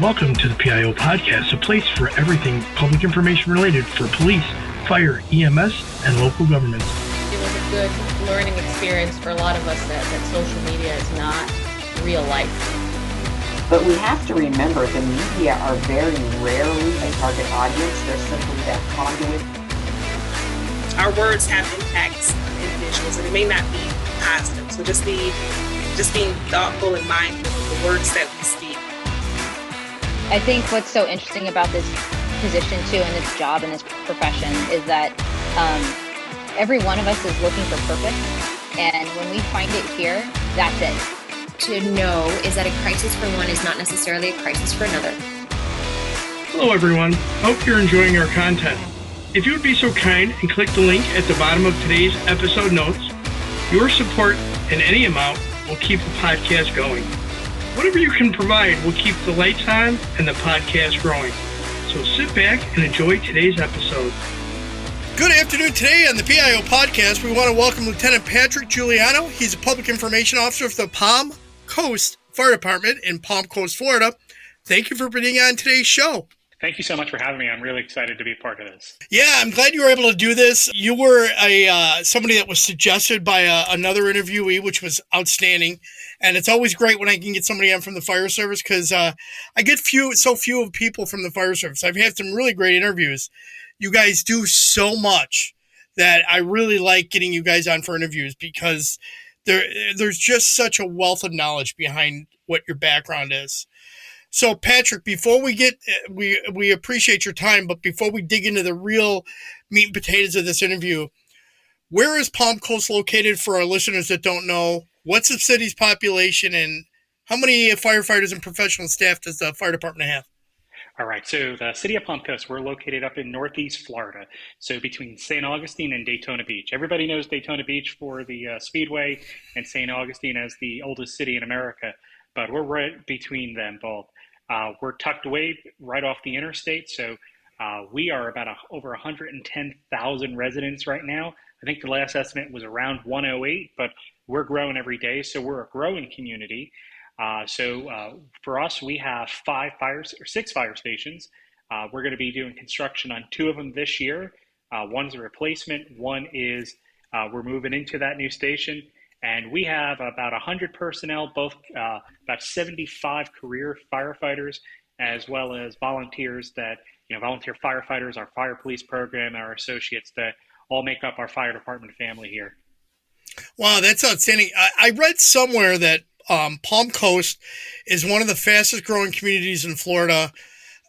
Welcome to the PIO Podcast, a place for everything public information related for police, fire, EMS, and local governments. It was a good learning experience for a lot of us that social media is not real life. But we have to remember the media are very rarely a target audience. They're simply that conduit. Our words have impacts on individuals, and it may not be positive. So just being thoughtful and mindful of the words that we speak. I think what's so interesting about this position too, and this job and this profession, is that every one of us is looking for purpose, and when we find it here, that's it. To know is that a crisis for one is not necessarily a crisis for another. Hello everyone, hope you're enjoying our content. If you would be so kind and click the link at the bottom of today's episode notes, your support in any amount will keep the podcast going. Whatever you can provide will keep the lights on and the podcast growing. So sit back and enjoy today's episode. Good afternoon. Today on the PIO Podcast, we want to welcome Lieutenant Patrick Juliano. He's a Public Information Officer for the Palm Coast Fire Department in Palm Coast, Florida. Thank you for being on today's show. Thank you so much for having me. I'm really excited to be a part of this. Yeah, I'm glad you were able to do this. You were somebody that was suggested by another interviewee, which was outstanding. And it's always great when I can get somebody on from the fire service because I get so few people from the fire service. I've had some really great interviews. You guys do so much that I really like getting you guys on for interviews because there's just such a wealth of knowledge behind what your background is. So, Patrick, before we get, we appreciate your time, but before we dig into the real meat and potatoes of this interview, where is Palm Coast located for our listeners that don't know? What's the city's population, and how many firefighters and professional staff does the fire department have? All right, so the city of Palm Coast, we're located up in Northeast Florida, so between St. Augustine and Daytona Beach. Everybody knows Daytona Beach for the Speedway and St. Augustine as the oldest city in America, but we're right between them both. We're tucked away right off the interstate, so we are about over 110,000 residents right now. I think the last estimate was around 108, but we're growing every day, so we're a growing community. So for us, we have 6 fire stations. We're going to be doing construction on 2 of them this year. One's a replacement. One is we're moving into that new station. And we have about 100 personnel, both about 75 career firefighters, as well as volunteers that, volunteer firefighters, our fire police program, our associates that all make up our fire department family here. Wow, that's outstanding. I read somewhere that Palm Coast is one of the fastest growing communities in Florida.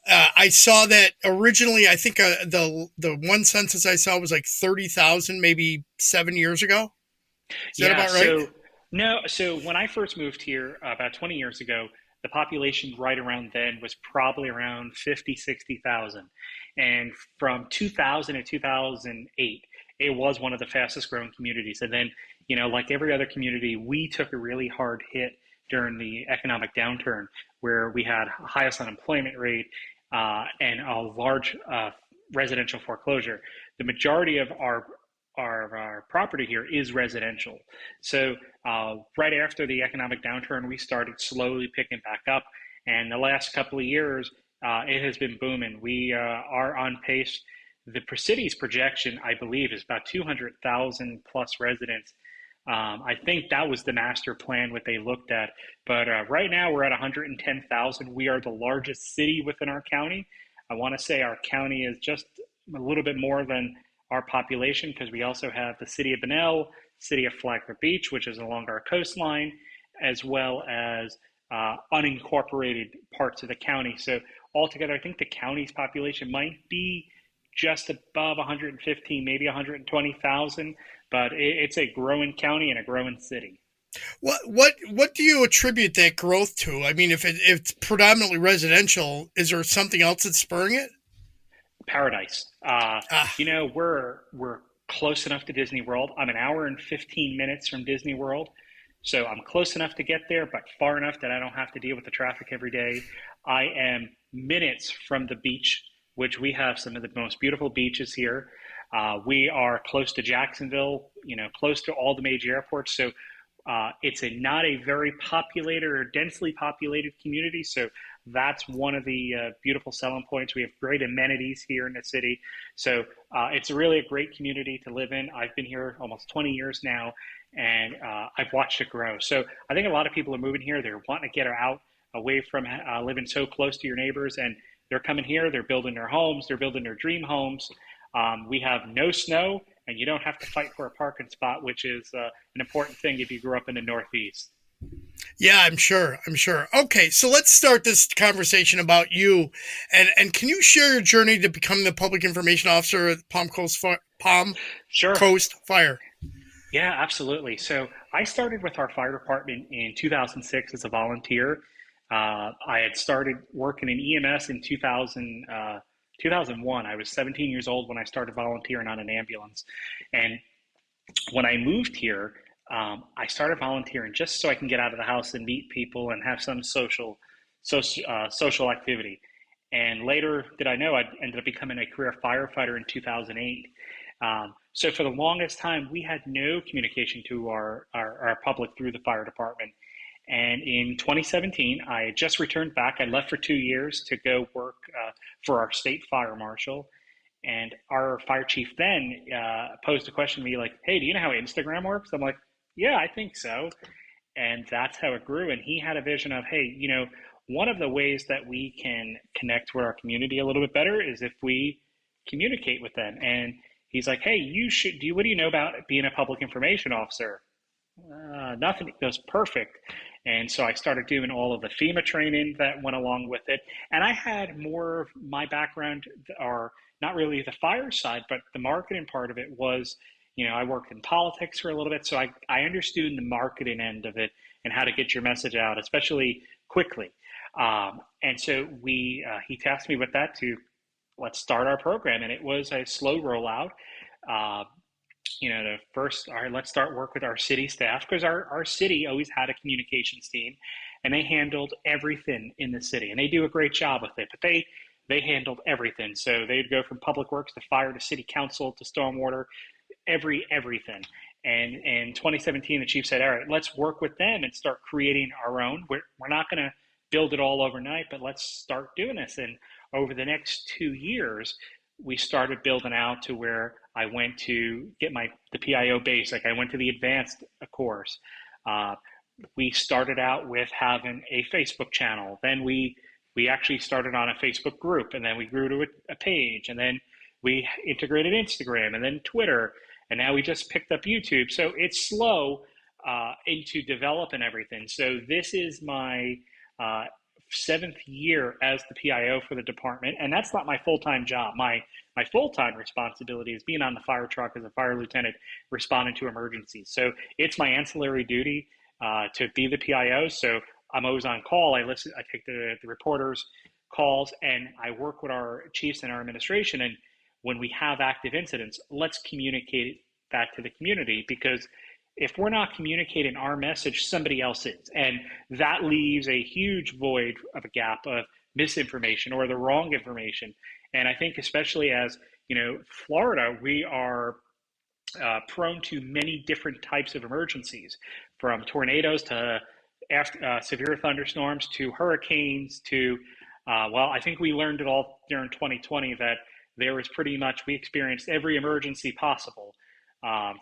I saw that originally, I think the one census I saw was like 30,000 maybe 7 years ago. Is that about right? So when I first moved here about 20 years ago, the population right around then was probably around 50, 60,000. And from 2000 to 2008, it was one of the fastest growing communities. And then, like every other community, we took a really hard hit during the economic downturn where we had highest unemployment rate and a large residential foreclosure. The majority of our property here is residential. So right after the economic downturn, we started slowly picking back up. And the last couple of years, it has been booming. We are on pace. The city's projection, I believe, is about 200,000 plus residents. I think that was the master plan, what they looked at. But right now we're at 110,000. We are the largest city within our county. I want to say our county is just a little bit more than our population because we also have the city of Bunnell, city of Flagler Beach, which is along our coastline, as well as unincorporated parts of the county. So altogether, I think the county's population might be just above 115, maybe 120,000, but it's a growing county and a growing city. What do you attribute that growth to? I mean, if it's predominantly residential, is there something else that's spurring it? Paradise. We're close enough to Disney World. I'm an hour and 15 minutes from Disney World. So I'm close enough to get there, but far enough that I don't have to deal with the traffic every day. I am minutes from the beach, which we have some of the most beautiful beaches here. We are close to Jacksonville, close to all the major airports. So it's not a very populated or densely populated community. So That's one of the beautiful selling points. We have great amenities here in the city. So it's really a great community to live in. I've been here almost 20 years now, and I've watched it grow. So I think a lot of people are moving here. They're wanting to get out away from living so close to your neighbors, and they're coming here. They're building their homes. They're building their dream homes. We have no snow, and you don't have to fight for a parking spot, which is an important thing if you grew up in the Northeast. Yeah, I'm sure. Okay, so let's start this conversation about you. And can you share your journey to becoming the public information officer at Palm Coast Fire? Yeah, absolutely. So I started with our fire department in 2006 as a volunteer. I had started working in EMS in 2001. I was 17 years old when I started volunteering on an ambulance. And when I moved here, I started volunteering just so I can get out of the house and meet people and have some social activity. And later, did I know, I ended up becoming a career firefighter in 2008. So for the longest time, we had no communication to our public through the fire department. And in 2017, I had just returned back. I left for 2 years to go work for our state fire marshal. And our fire chief then posed a question to me like, hey, do you know how Instagram works? I'm like, yeah, I think so. And that's how it grew. And he had a vision of, hey, one of the ways that we can connect with our community a little bit better is if we communicate with them. And he's like, hey, what do you know about being a public information officer? Nothing. He goes, perfect. And so I started doing all of the FEMA training that went along with it. And I had more of my background, or not really the fire side, but the marketing part of it was, I worked in politics for a little bit. So I understood the marketing end of it and how to get your message out, especially quickly. And so he tasked me with that to let's start our program. And it was a slow rollout. The first, all right, let's start work with our city staff, because our city always had a communications team, and they handled everything in the city, and they do a great job with it, but they handled everything. So they'd go from public works to fire to city council to stormwater, everything. And in 2017, the chief said, all right, let's work with them and start creating our own. We're not going to build it all overnight, but let's start doing this. And over the next 2 years, we started building out to where I went to get the PIO basic. I went to the advanced course. We started out with having a Facebook channel. Then we actually started on a Facebook group, and then we grew to a page, and then we integrated Instagram, and then Twitter, and now we just picked up YouTube. So it's slow into developing everything. So this is my 7th year as the PIO for the department, and that's not my full-time job. My full-time responsibility is being on the fire truck as a fire lieutenant, responding to emergencies. So it's my ancillary duty to be the PIO. So I'm always on call. I take the reporters' calls, and I work with our chiefs and our administration. And when we have active incidents, let's communicate that to the community, because if we're not communicating our message, somebody else is. And that leaves a huge void of a gap of misinformation or the wrong information. And I think especially as, Florida, we are prone to many different types of emergencies, from tornadoes to severe thunderstorms to hurricanes to, I think we learned it all during 2020 that there was we experienced every emergency possible.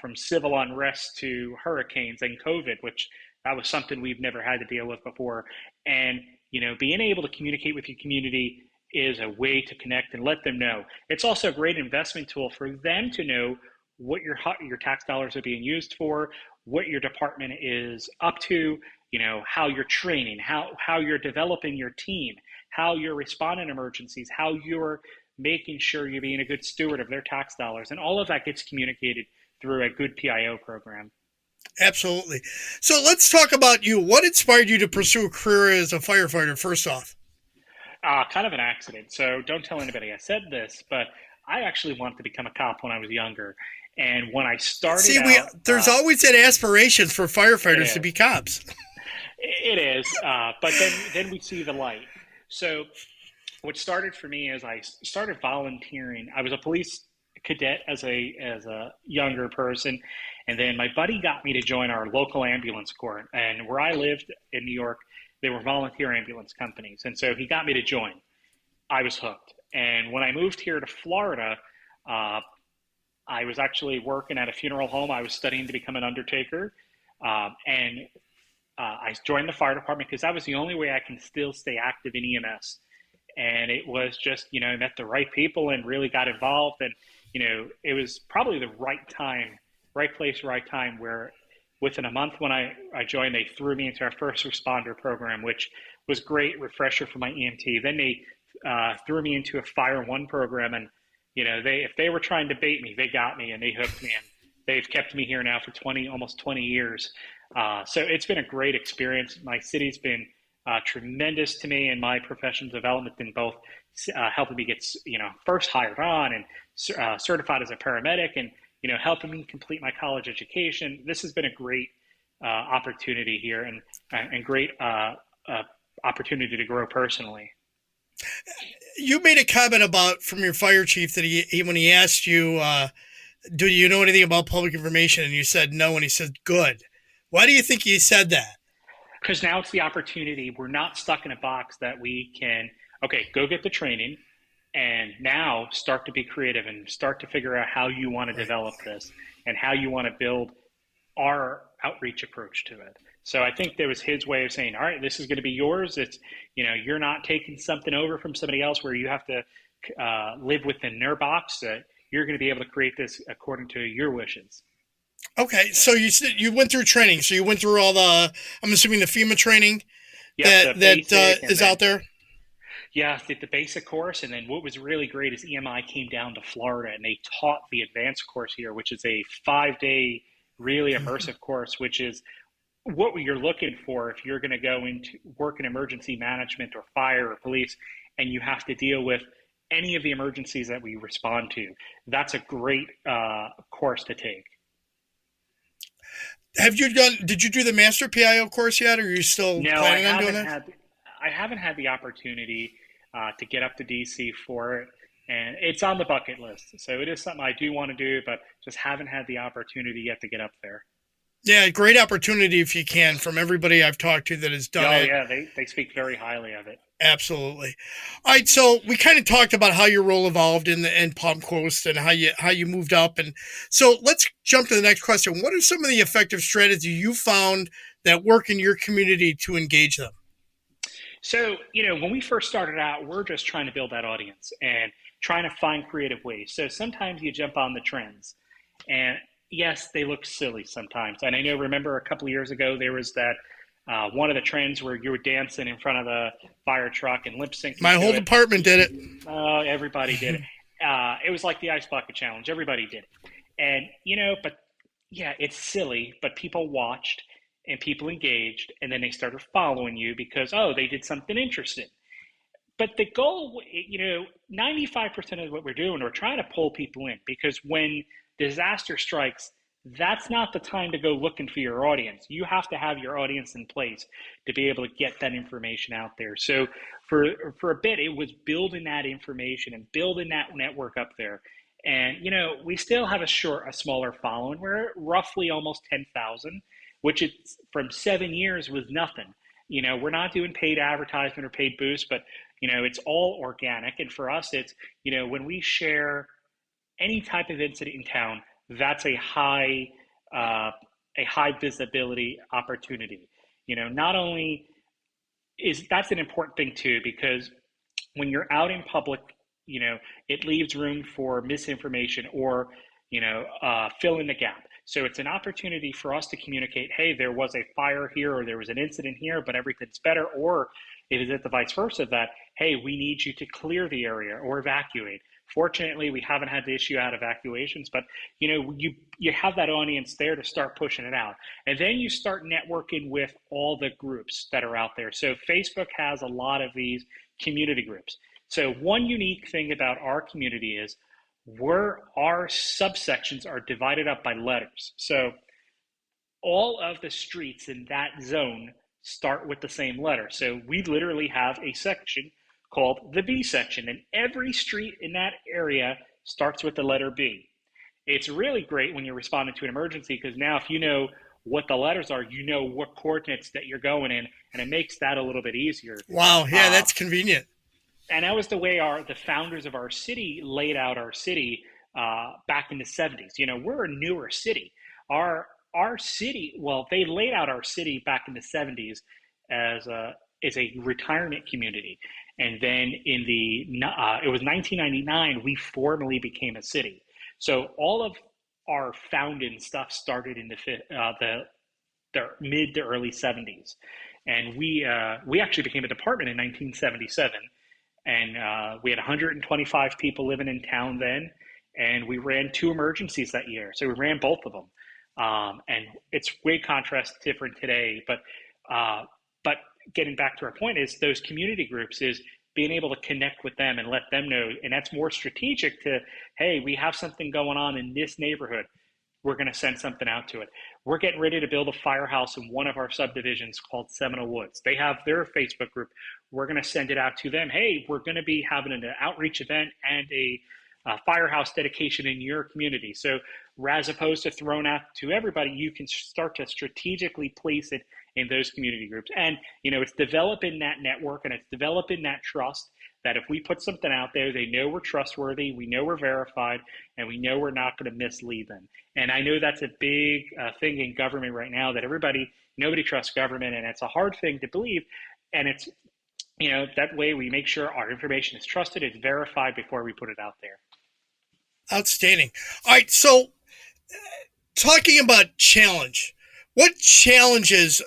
From civil unrest to hurricanes and COVID, which that was something we've never had to deal with before. And, being able to communicate with your community is a way to connect and let them know. It's also a great investment tool for them to know what your tax dollars are being used for, what your department is up to, how you're training, how you're developing your team, how you're responding to emergencies, how you're making sure you're being a good steward of their tax dollars. And all of that gets communicated through a good PIO program. Absolutely. So let's talk about you. What inspired you to pursue a career as a firefighter, first off? Kind of an accident. So don't tell anybody I said this, but I actually wanted to become a cop when I was younger. And when I started there's always that aspiration for firefighters to be cops. It is. But then we see the light. So what started for me is I started volunteering. I was a police cadet as a younger person, and then my buddy got me to join our local ambulance corps. And where I lived in New York, they were volunteer ambulance companies. And so he got me to join. I was hooked. And when I moved here to Florida, I was actually working at a funeral home. I was studying to become an undertaker. I joined the fire department because that was the only way I can still stay active in EMS. And it was just, met the right people and really got involved. And, it was probably the right time, right place, right time, where within a month when I joined, they threw me into our first responder program, which was great refresher for my EMT. Then they threw me into a Fire One program. And, if they were trying to bait me, they got me and they hooked me. And they've kept me here now for almost 20 years. So it's been a great experience. My city's been tremendous to me, and my professional development in both helping me get, first hired on and certified as a paramedic, and, helping me complete my college education. This has been a great opportunity here, and great opportunity to grow personally. You made a comment about from your fire chief that he when he asked you, do you know anything about public information? And you said no, and he said, good. Why do you think he said that? Because now it's the opportunity. We're not stuck in a box that we can, go get the training, and now start to be creative and start to figure out how you want to develop this and how you want to build our outreach approach to it. So I think there was his way of saying, all right, this is going to be yours. It's, you're not taking something over from somebody else where you have to live within their box. You're going to be able to create this according to your wishes. Okay, so you went through training. So you went through all the, I'm assuming the FEMA training that is out there? Yeah, the basic course. And then what was really great is EMI came down to Florida and they taught the advanced course here, which is a 5-day, really immersive course, which is what you're looking for if you're going to go into work in emergency management or fire or police, and you have to deal with any of the emergencies that we respond to. That's a great course to take. Did you do the MasterPIO course yet, or are you still planning on doing that? I haven't had the opportunity to get up to DC for it, and it's on the bucket list. So it is something I do want to do, but just haven't had the opportunity yet to get up there. Yeah, great opportunity if you can, from everybody I've talked to that has done it. Oh, yeah, they speak very highly of it. Absolutely. All right, so we kind of talked about how your role evolved in Palm Coast and how you moved up, and so let's jump to the next question. What are some of the effective strategies you found that work in your community to engage them? So, when we first started out, we're just trying to build that audience and trying to find creative ways. So sometimes you jump on the trends, and yes, they look silly sometimes. And I remember a couple of years ago, there was that one of the trends where you were dancing in front of the fire truck and lip syncing. My whole department did it. Oh, everybody did it. It was like the Ice Bucket Challenge. Everybody did it. And, but yeah, it's silly, but people watched and people engaged, and then they started following you because, they did something interesting. But the goal, 95% of what we're doing, we're trying to pull people in, because when disaster strikes, that's not the time to go looking for your audience. You have to have your audience in place to be able to get that information out there. So for a bit, it was building that information and building that network up there. And, we still have a smaller following. We're roughly almost 10,000, which is from 7 years was nothing. We're not doing paid advertisement or paid boosts, but, it's all organic. And for us, it's, when we share any type of incident in town, that's a high visibility opportunity. Not only that's an important thing too, because when you're out in public, it leaves room for misinformation or, fill in the gap. So it's an opportunity for us to communicate, hey, there was a fire here, or there was an incident here, but everything's better. Or is it the vice versa that, hey, we need you to clear the area or evacuate? Fortunately, we haven't had the issue out evacuations, but you have that audience there to start pushing it out. And then you start networking with all the groups that are out there. So Facebook has a lot of these community groups. So one unique thing about our community is our subsections are divided up by letters. So all of the streets in that zone start with the same letter. So we literally have a section called the B section, and every street in that area starts with the letter B. It's really great when you're responding to an emergency, because now if you know what the letters are, you know what coordinates that you're going in, and it makes that a little bit easier. Wow, yeah, that's convenient. And that was the way the founders of our city laid out our city back in the 70s. You know, we're a newer city. Our city, well, they laid out our city back in the 70s as a retirement community. And then it was 1999, we formally became a city. So all of our founding stuff started in the mid to early 70s. And we actually became a department in 1977. And we had 125 people living in town then. And we ran 2 emergencies that year. So we ran both of them. And it's way contrast different today. But getting back to our point is those community groups is being able to connect with them and let them know. And that's more strategic to, hey, we have something going on in this neighborhood. We're going to send something out to it. We're getting ready to build a firehouse in one of our subdivisions called Seminole Woods. They have their Facebook group. We're going to send it out to them. Hey, we're going to be having an outreach event and a firehouse dedication in your community. So as opposed to throwing out to everybody, you can start to strategically place it in those community groups. And, you know, it's developing that network and it's developing that trust that if we put something out there, they know we're trustworthy, we know we're verified, and we know we're not going to mislead them. And I know that's a big thing in government right now, that nobody trusts government, and it's a hard thing to believe. And it's, you know, that way we make sure our information is trusted, it's verified before we put it out there. Outstanding. All right, so talking about challenge, what challenges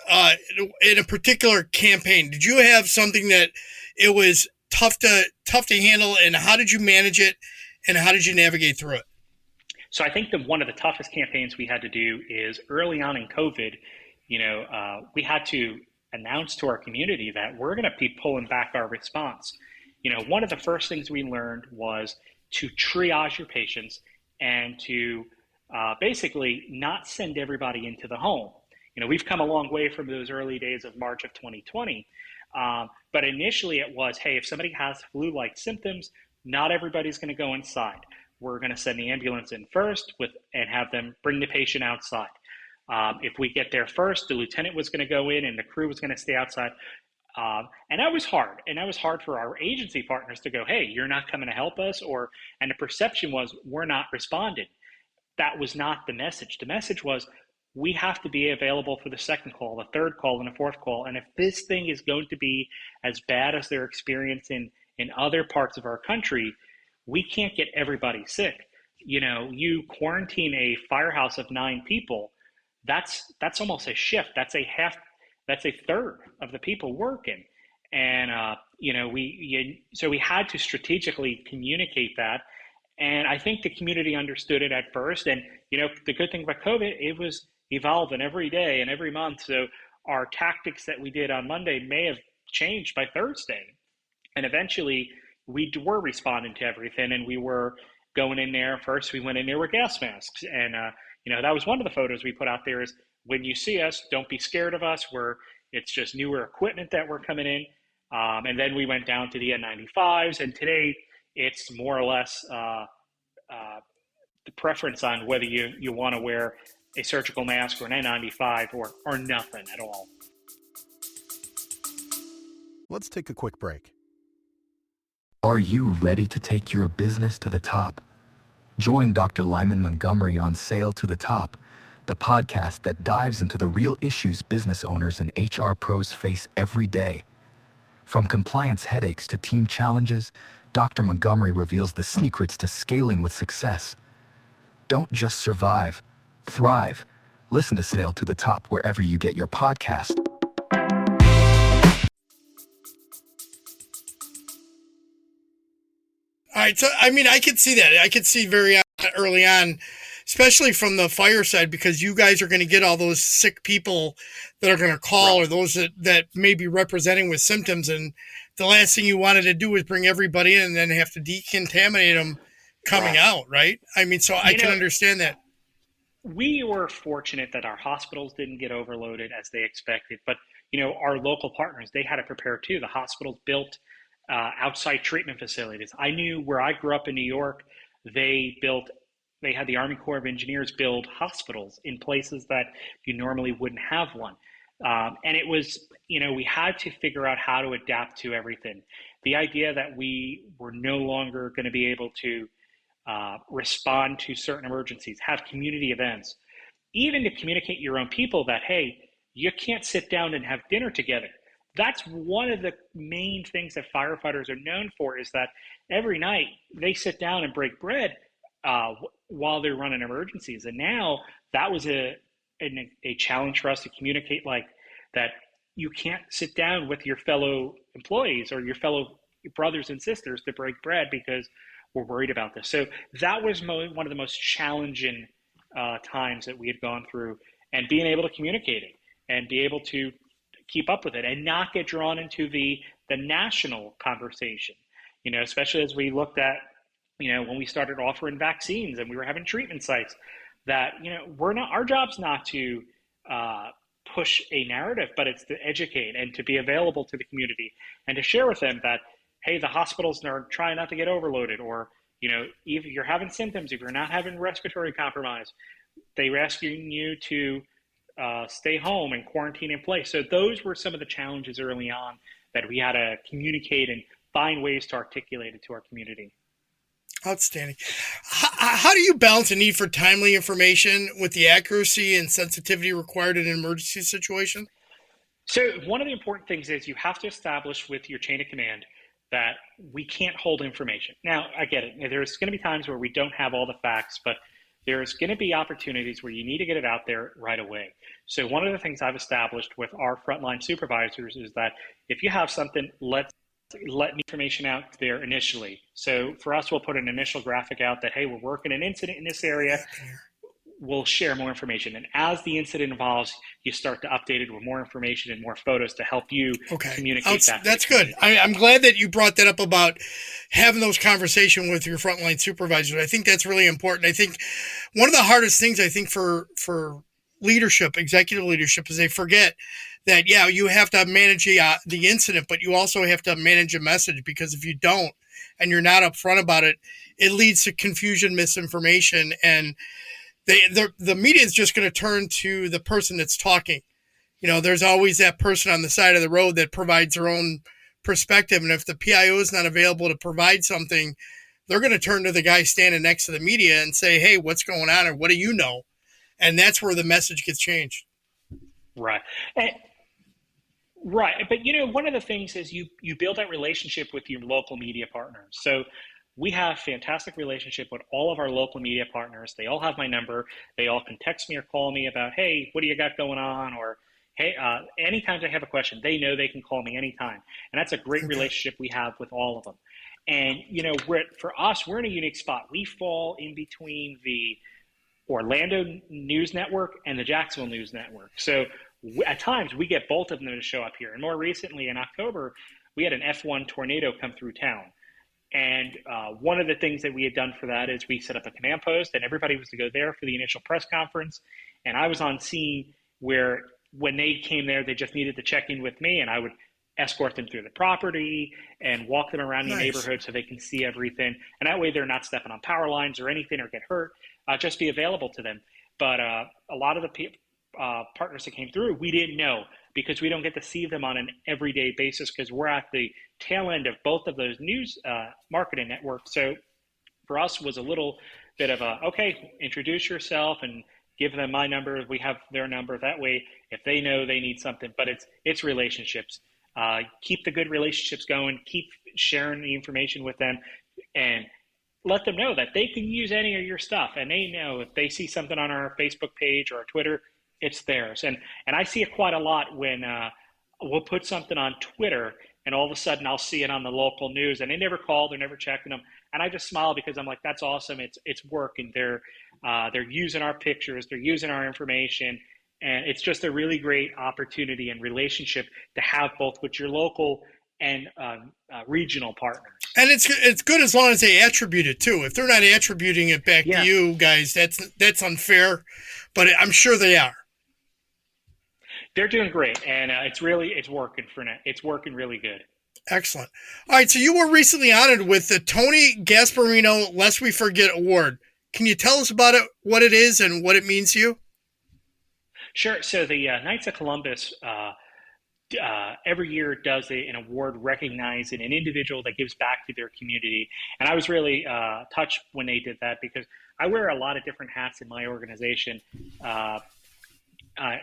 in a particular campaign did you have? Something that it was tough to handle, and how did you manage it, and how did you navigate through it? So I think one of the toughest campaigns we had to do is early on in COVID. You know, we had to announce to our community that we're going to be pulling back our response. You know, one of the first things we learned was to triage your patients and to basically not send everybody into the home. You know, we've come a long way from those early days of March of 2020. But initially it was, hey, if somebody has flu-like symptoms, not everybody's going to go inside. We're going to send the ambulance in first and have them bring the patient outside. If we get there first, the lieutenant was going to go in and the crew was going to stay outside. And that was hard. And that was hard for our agency partners to go, hey, you're not coming to help us. And the perception was we're not responding. That was not the message. The message was we have to be available for the second call, the third call, and the fourth call. And if this thing is going to be as bad as they're experiencing in other parts of our country, we can't get everybody sick. You know, you quarantine a firehouse of 9 people, that's almost a shift. That's a third of the people working. And, you know, so we had to strategically communicate that. And I think the community understood it at first. And, you know, the good thing about COVID, it was evolving every day and every month. So our tactics that we did on Monday may have changed by Thursday. And eventually we were responding to everything, and we were going in there. First, we went in there with gas masks. And, you know, that was one of the photos we put out there is, when you see us, don't be scared of us. It's just newer equipment that we're coming in. And then we went down to the N95s. And today it's more or less the preference on whether you want to wear a surgical mask or an N95 or nothing at all. Let's take a quick break. Are you ready to take your business to the top? Join Dr. Lyman Montgomery on Sail to the Top, the podcast that dives into the real issues business owners and HR pros face every day. From compliance headaches to team challenges, Dr. Montgomery reveals the secrets to scaling with success. Don't just survive, thrive. Listen to Sail to the Top wherever you get your podcast. All right, so I mean, I could see that. I could see very early on, especially from the fire side, because you guys are going to get all those sick people that are going to call, or those that may be representing with symptoms. And the last thing you wanted to do was bring everybody in and then have to decontaminate them coming out, right? I mean, so I can understand that. We were fortunate that our hospitals didn't get overloaded as they expected, but, you know, our local partners, they had to prepare too. The hospitals built outside treatment facilities. I knew where I grew up in New York, they built they had the Army Corps of Engineers build hospitals in places that you normally wouldn't have one. And it was, we had to figure out how to adapt to everything. The idea that we were no longer going to be able to respond to certain emergencies, have community events, even to communicate your own people that, hey, you can't sit down and have dinner together. That's one of the main things that firefighters are known for, is that every night they sit down and break bread while they're running emergencies. And now that was a challenge for us to communicate, like that you can't sit down with your fellow employees or your fellow brothers and sisters to break bread because we're worried about this. So that was one of the most challenging times that we had gone through, and being able to communicate it and be able to keep up with it and not get drawn into the national conversation, especially as we looked at, when we started offering vaccines and we were having treatment sites, that, our job's not to push a narrative, but it's to educate and to be available to the community and to share with them that, hey, the hospitals are trying not to get overloaded, or, if you're having symptoms, if you're not having respiratory compromise, they're asking you to stay home and quarantine in place. So those were some of the challenges early on that we had to communicate and find ways to articulate it to our community. Outstanding. How do you balance the need for timely information with the accuracy and sensitivity required in an emergency situation? So one of the important things is you have to establish with your chain of command that we can't hold information. Now, I get it. There's going to be times where we don't have all the facts, but there's going to be opportunities where you need to get it out there right away. So one of the things I've established with our frontline supervisors is that if you have something, let information out there initially. So for us, we'll put an initial graphic out that, hey, we're working an incident in this area. We'll share more information. And as the incident evolves, you start to update it with more information and more photos to help you communicate that. That's good. I'm glad that you brought that up about having those conversations with your frontline supervisors. I think that's really important. I think one of the hardest things, I think, for leadership, executive leadership, is they forget that, yeah, you have to manage the incident, but you also have to manage a message, because if you don't and you're not upfront about it, it leads to confusion, misinformation, and the media is just going to turn to the person that's talking. There's always that person on the side of the road that provides their own perspective. And if the PIO is not available to provide something, they're going to turn to the guy standing next to the media and say, hey, what's going on? Or what do you know? And that's where the message gets changed. Right. Right. But, one of the things is you build that relationship with your local media partners. So we have fantastic relationship with all of our local media partners. They all have my number. They all can text me or call me about, hey, what do you got going on? Or, hey, anytime they have a question, they know they can call me anytime. And that's a great relationship we have with all of them. And, for us, we're in a unique spot. We fall in between the Orlando News Network and the Jacksonville News Network. So at times we get both of them to show up here. And more recently in October, we had an F1 tornado come through town. And one of the things that we had done for that is we set up a command post, and everybody was to go there for the initial press conference. And I was on scene where when they came there, they just needed to check in with me, and I would escort them through the property and walk them around the neighborhood so they can see everything. And that way they're not stepping on power lines or anything or get hurt, just be available to them. But a lot of the partners that came through, we didn't know, because we don't get to see them on an everyday basis, because we're at the tail end of both of those news marketing networks. So for us was a little bit of introduce yourself and give them my number. We have their number. That way, if they know they need something, but it's relationships. Keep the good relationships going, keep sharing the information with them, and let them know that they can use any of your stuff. And they know if they see something on our Facebook page or our Twitter, it's theirs. And I see it quite a lot when we'll put something on Twitter and all of a sudden I'll see it on the local news, and they never call, they're never checking them. And I just smile, because I'm like, that's awesome. It's working. They're using our pictures, they're using our information. And it's just a really great opportunity and relationship to have both with your local and regional partners. And it's good as long as they attribute it too. If they're not attributing it back to you guys, that's unfair. But I'm sure they are. They're doing great, and it's working for now. It's working really good. Excellent. All right, so you were recently honored with the Tony Gasparino Lest We Forget Award. Can you tell us about it, what it is and what it means to you? Sure. So the Knights of Columbus every year does an award recognizing an individual that gives back to their community. And I was really touched when they did that, because I wear a lot of different hats in my organization.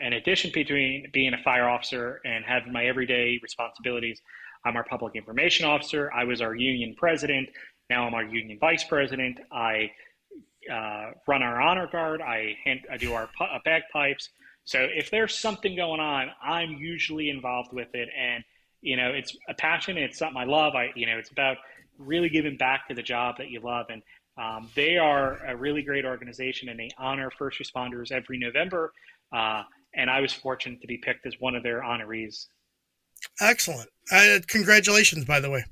In addition between being a fire officer and having my everyday responsibilities, I'm our public information officer. I was our union president. Now I'm our union vice president. I run our honor guard. I do our bagpipes. So if there's something going on, I'm usually involved with it. And, it's a passion. It's something I love. It's about really giving back to the job that you love. And they are a really great organization, and they honor first responders every November. And I was fortunate to be picked as one of their honorees. Excellent. Congratulations, by the way.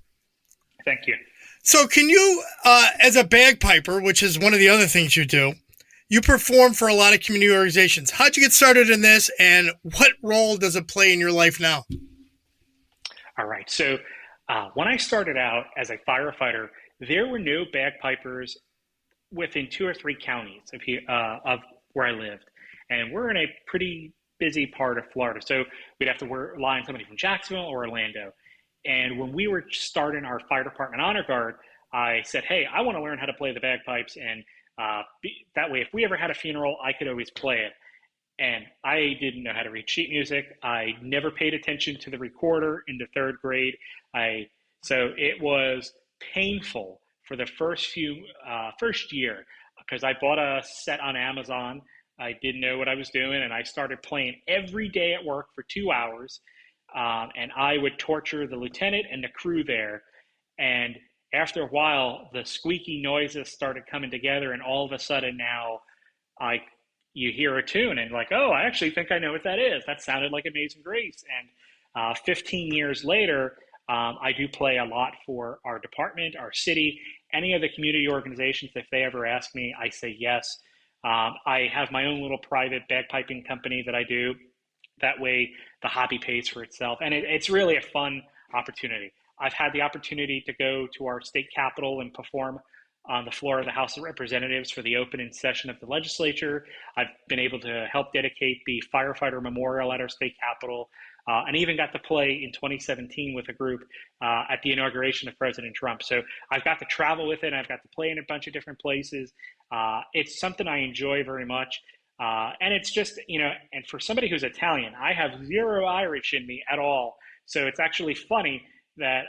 Thank you. So can you, as a bagpiper, which is one of the other things you do, you perform for a lot of community organizations. How'd you get started in this, and what role does it play in your life now? All right. So when I started out as a firefighter, there were no bagpipers within 2 or 3 counties of where I lived. And we're in a pretty busy part of Florida. So we'd have to rely on somebody from Jacksonville or Orlando. And when we were starting our fire department honor guard, I said, hey, I want to learn how to play the bagpipes. And that way, if we ever had a funeral, I could always play it. And I didn't know how to read sheet music. I never paid attention to the recorder in the 3rd grade. So it was painful for the first year, because I bought a set on Amazon. I didn't know what I was doing, and I started playing every day at work for 2 hours. And I would torture the lieutenant and the crew there. And after a while, the squeaky noises started coming together, and all of a sudden now you hear a tune and like, oh, I actually think I know what that is. That sounded like Amazing Grace. And 15 years later, I do play a lot for our department, our city, any of the community organizations. If they ever ask me, I say yes. I have my own little private bagpiping company that I do. That way the hobby pays for itself. And it's really a fun opportunity. I've had the opportunity to go to our state capitol and perform on the floor of the House of Representatives for the opening session of the legislature. I've been able to help dedicate the Firefighter Memorial at our state capitol, and even got to play in 2017 with a group at the inauguration of President Trump. So I've got to travel with it. I've got to play in a bunch of different places. It's something I enjoy very much. And it's just, and for somebody who's Italian, I have 0 Irish in me at all. So it's actually funny that,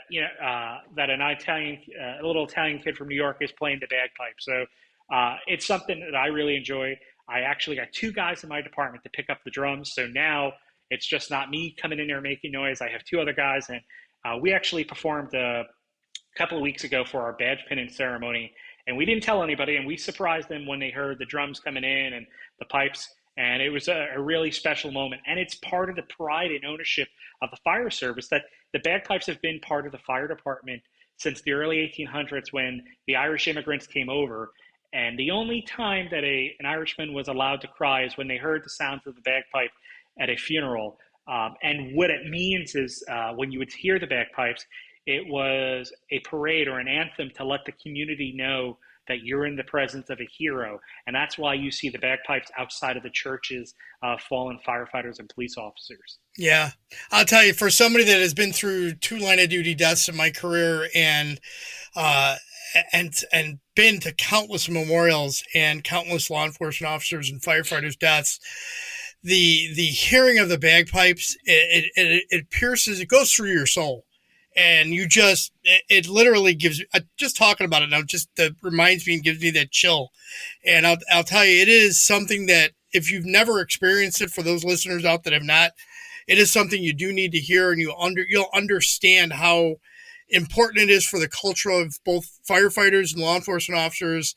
that a little Italian kid from New York is playing the bagpipe. So it's something that I really enjoy. I actually got 2 guys in my department to pick up the drums. So now it's just not me coming in there making noise. I have 2 other guys, and we actually performed a couple of weeks ago for our badge pinning ceremony. And we didn't tell anybody, and we surprised them when they heard the drums coming in and the pipes. And it was a really special moment. And it's part of the pride and ownership of the fire service that the bagpipes have been part of the fire department since the early 1800s, when the Irish immigrants came over. And the only time that an Irishman was allowed to cry is when they heard the sounds of the bagpipe at a funeral. And what it means is when you would hear the bagpipes, it was a parade or an anthem to let the community know that you're in the presence of a hero. And that's why you see the bagpipes outside of the churches of fallen firefighters and police officers. Yeah. I'll tell you, for somebody that has been through 2 line of duty deaths in my career and been to countless memorials and countless law enforcement officers and firefighters' deaths, the hearing of the bagpipes, it pierces, it goes through your soul. And it literally gives, just talking about it now, just reminds me and gives me that chill. And I'll tell you, it is something that if you've never experienced it, for those listeners out that have not, it is something you do need to hear, and you'll understand how important it is for the culture of both firefighters and law enforcement officers.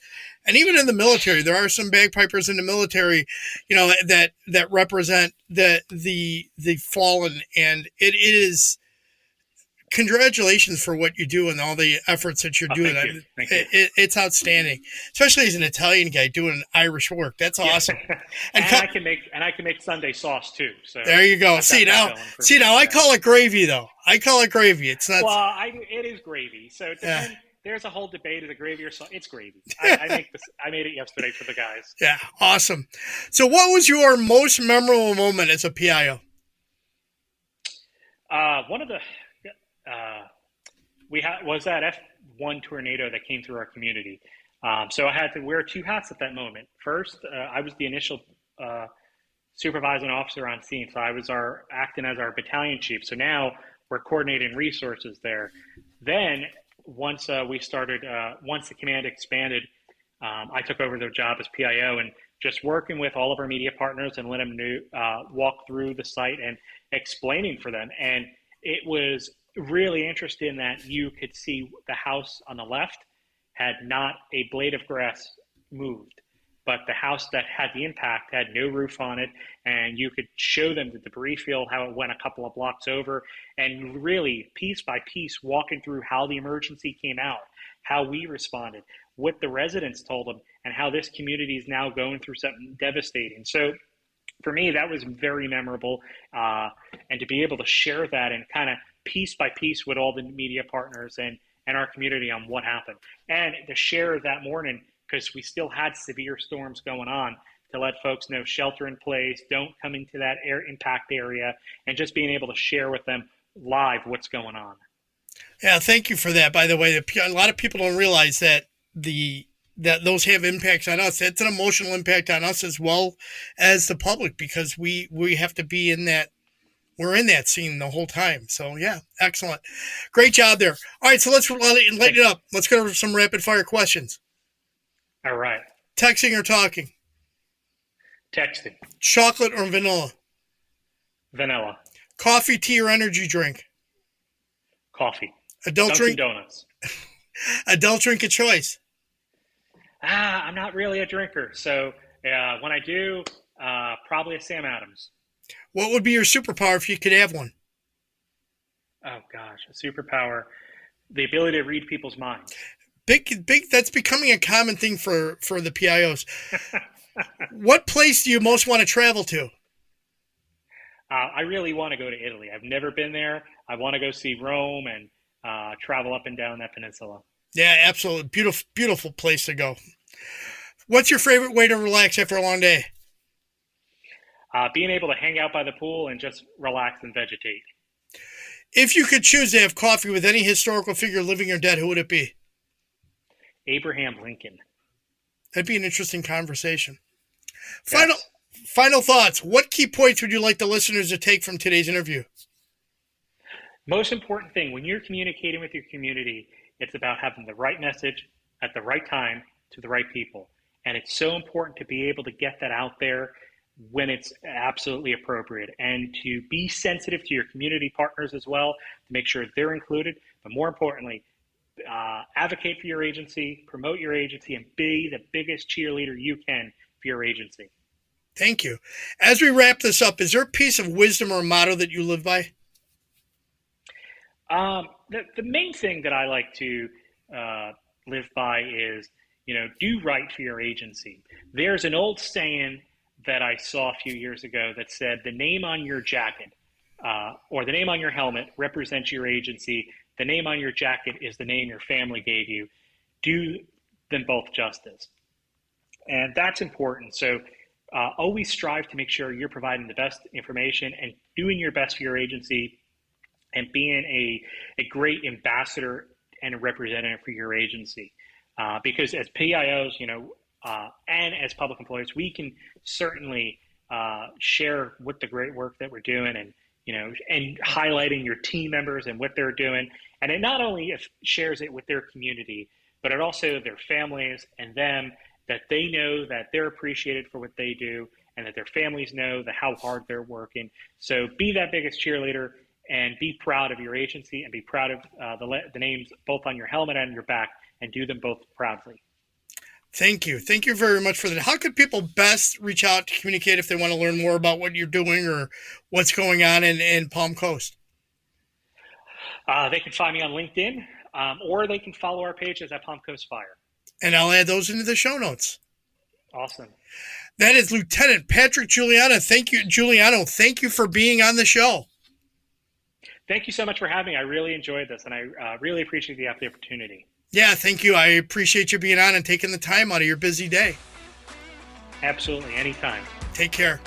And even in the military, there are some bagpipers in the military, that represent the fallen. And it is, congratulations for what you do and all the efforts that you're doing. Thank you. It's outstanding, especially as an Italian guy doing Irish work. That's awesome. Yeah. and I can make Sunday sauce too. So there you go. See now, I call it gravy though. I call it gravy. It's not. Well, it is gravy. So there's a whole debate of the gravy or salt. It's gravy. I made it yesterday for the guys. Yeah, awesome. So what was your most memorable moment as a PIO? One of the was that F1 tornado that came through our community. So I had to wear two hats at that moment. First, I was the initial supervising officer on scene, so I was acting as our battalion chief. So now we're coordinating resources there. Then once once the command expanded, I took over the job as PIO and just working with all of our media partners and letting them walk through the site and explaining for them. And it was really interesting that you could see the house on the left had not a blade of grass moved, but the house that had the impact had no roof on it, and you could show them the debris field, how it went a couple of blocks over, and really piece by piece walking through how the emergency came out, how we responded, what the residents told them, and how this community is now going through something devastating. So for me, that was very memorable, and to be able to share that and kind of piece by piece with all the media partners and our community on what happened, and to share that morning, because we still had severe storms going on, to let folks know shelter in place, don't come into that impact area, and just being able to share with them live what's going on. Yeah, thank you for that. By the way, a lot of people don't realize that that those have impacts on us. It's an emotional impact on us as well as the public, because we have to be in that. We're in that scene the whole time. So, yeah, excellent. Great job there. All right, so let's lighten it up. Let's go over some rapid-fire questions. All right. Texting or talking? Texting. Chocolate or vanilla? Vanilla. Coffee, tea, or energy drink? Coffee. Adult Dunkin' drink? Donuts. Adult drink of choice? I'm not really a drinker. So, when I do, probably a Sam Adams. What would be your superpower if you could have one? Oh, gosh, a superpower. The ability to read people's minds. Big. That's becoming a common thing for the PIOs. What place do you most want to travel to? I really want to go to Italy. I've never been there. I want to go see Rome and travel up and down that peninsula. Yeah, absolutely. Beautiful, beautiful place to go. What's your favorite way to relax after a long day? Being able to hang out by the pool and just relax and vegetate. If you could choose to have coffee with any historical figure, living or dead, who would it be? Abraham Lincoln. That'd be an interesting conversation. Yes. Final thoughts. What key points would you like the listeners to take from today's interview? Most important thing, when you're communicating with your community, it's about having the right message at the right time to the right people. And it's so important to be able to get that out there when it's absolutely appropriate, and to be sensitive to your community partners as well, to make sure they're included. But more importantly, advocate for your agency, promote your agency, and be the biggest cheerleader you can for your agency. Thank you. As we wrap this up, is there a piece of wisdom or a motto that you live by? The main thing that I like to live by is, do right for your agency. There's an old saying that I saw a few years ago that said the name on your jacket or the name on your helmet represents your agency. The name on your jacket is the name your family gave you. Do them both justice. And that's important. So always strive to make sure you're providing the best information and doing your best for your agency, and being a great ambassador and a representative for your agency. Because as PIOs, and as public employees, we can certainly share what the great work that we're doing, and highlighting your team members and what they're doing. And it not only shares it with their community, but it also their families and them, that they know that they're appreciated for what they do, and that their families know how hard they're working. So be that biggest cheerleader, and be proud of your agency, and be proud of the names both on your helmet and your back, and do them both proudly. Thank you. Thank you very much for that. How could people best reach out to communicate if they want to learn more about what you're doing or what's going on in Palm Coast? They can find me on LinkedIn, or they can follow our pages at Palm Coast Fire. And I'll add those into the show notes. Awesome. That is Lieutenant Patrick Juliano. Thank you, Juliano. Thank you for being on the show. Thank you so much for having me. I really enjoyed this, and I really appreciate the opportunity. Yeah, thank you. I appreciate you being on and taking the time out of your busy day. Absolutely, anytime. Take care.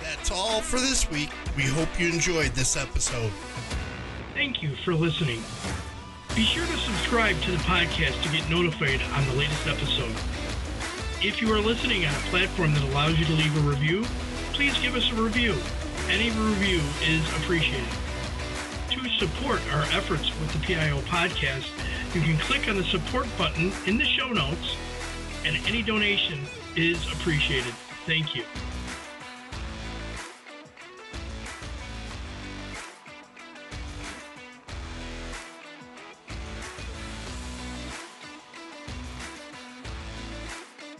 That's all for this week. We hope you enjoyed this episode. Thank you for listening. Be sure to subscribe to the podcast to get notified on the latest episode. If you are listening on a platform that allows you to leave a review, please give us a review. Any review is appreciated. To support our efforts with the PIO podcast, you can click on the support button in the show notes, and any donation is appreciated. Thank you.